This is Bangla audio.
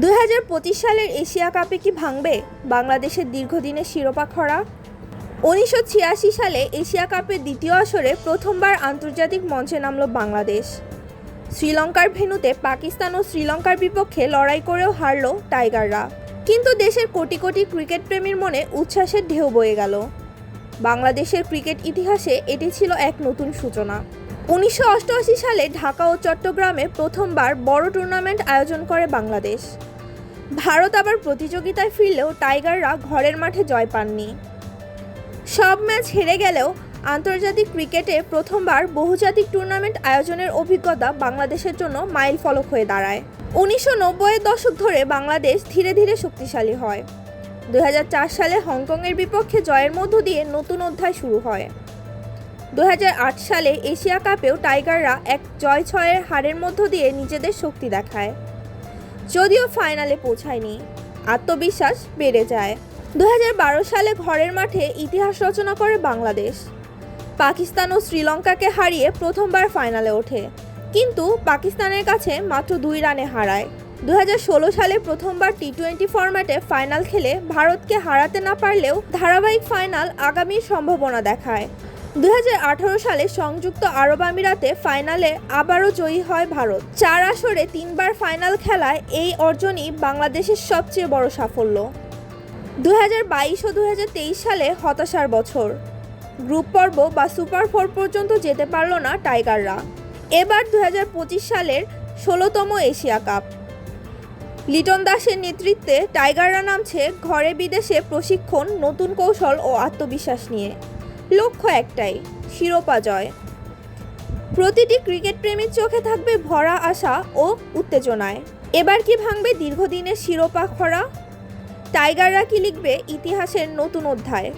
2025 সালের এশিয়া কাপে কি ভাঙবে বাংলাদেশের দীর্ঘদিনের শিরোপা খরা? 1986 সালে এশিয়া কাপের দ্বিতীয় আসরে প্রথমবার আন্তর্জাতিক মঞ্চে নামল বাংলাদেশ। শ্রীলঙ্কার ভেন্যুতে পাকিস্তান ও শ্রীলঙ্কার বিপক্ষে লড়াই করেও হারল টাইগাররা। কিন্তু দেশের কোটি কোটি ক্রিকেট প্রেমীর মনে উচ্ছ্বাসের ঢেউ বয়ে গেল। বাংলাদেশের ক্রিকেট ইতিহাসে এটি ছিল এক নতুন সূচনা। 1988 সালে ঢাকা ও চট্টগ্রামে প্রথমবার বড় টুর্নামেন্ট আয়োজন করে বাংলাদেশ। ভারত আবার প্রতিযোগিতায় ফিরলেও টাইগাররা ঘরের মাঠে জয় পাননি। সব ম্যাচ হেরে গেলেও আন্তর্জাতিক ক্রিকেটে প্রথমবার বহুজাতিক টুর্নামেন্ট আয়োজনের অভিজ্ঞতা বাংলাদেশের জন্য মাইলফলক হয়ে দাঁড়ায়। 1990-এর দশক ধরে বাংলাদেশ ধীরে ধীরে শক্তিশালী হয়। 2004 সালে হংকংয়ের বিপক্ষে জয়ের মধ্য দিয়ে নতুন অধ্যায় শুরু হয়। 2008 সালে এশিয়া কাপেও টাইগাররা এক জয়-ছয়ের হারের মধ্য দিয়ে নিজেদের শক্তি দেখায়। যদিও ফাইনালে পৌঁছায়নি, আত্মবিশ্বাস বেড়ে যায়। 2012 সালে ঘরের মাঠে ইতিহাস রচনা করে বাংলাদেশ। পাকিস্তান ও শ্রীলঙ্কাকে হারিয়ে প্রথমবার ফাইনালে ওঠে, কিন্তু পাকিস্তানের কাছে মাত্র 2 রানে হারায়। 2016 সালে প্রথমবার টি-20 ফরম্যাটে ফাইনাল খেলে ভারতকে হারাতে না পারলেও ধারাবাহিক ফাইনাল আগামীর সম্ভাবনা দেখায়। 2018 সালে সংযুক্ত আরব আমিরাতে ফাইনালে আবারও জয়ী হয় ভারত। 4 আসরে 3বার ফাইনাল খেলায় এই অর্জনই বাংলাদেশের সবচেয়ে বড় সাফল্য। 2022 ও 2023 সালে হতাশার বছর। গ্রুপ পর্ব বা সুপার 4 পর্যন্ত যেতে পারল না টাইগাররা। এবার 2025 সালের 16তম এশিয়া কাপ। লিটন দাসের নেতৃত্বে টাইগাররা নামছে ঘরে বিদেশে প্রশিক্ষণ, নতুন কৌশল ও আত্মবিশ্বাস নিয়ে। লক্ষ্য একটাই, শিরোপা জয়। প্রতিটি ক্রিকেট প্রেমীর চোখে থাকবে ভরা আশা ও উত্তেজনায়। এবার কি ভাঙবে দীর্ঘদিনের শিরোপা খরা? টাইগাররা কি লিখবে ইতিহাসের নতুন অধ্যায়?